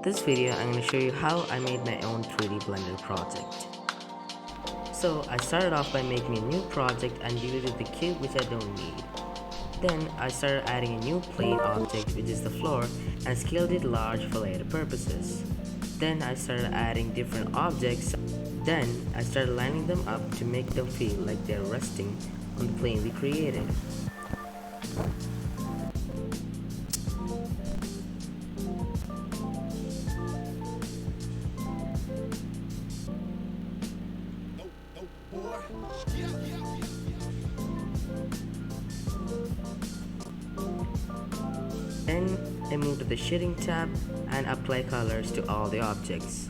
this video, I'm going to show you how I made my own 3D Blender project. So I started off by making a new project and deleted the cube which I don't need. Then I started adding a new plane object which is the floor and scaled it large for later purposes. Then I started adding different objects. Then I started lining them up to make them feel like they're resting on the plane we created. Then I move to the shading tab and apply colors to all the objects.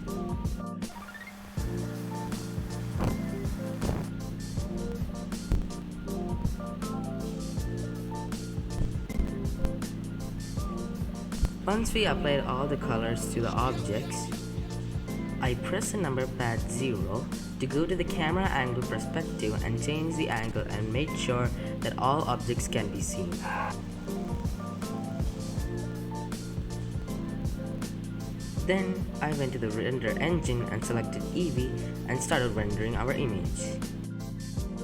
Once we applied all the colors to the objects, I press the number pad 0 to go to the camera angle perspective and change the angle and make sure that all objects can be seen. Then I went to the render engine and selected Eevee and started rendering our image.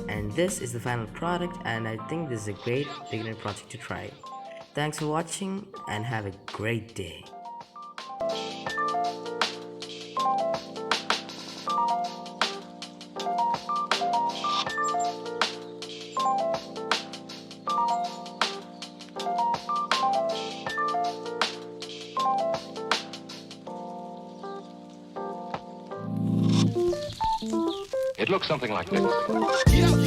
And this is the final product, and I think this is a great beginner project to try. Thanks for watching and have a great day. It looks something like this.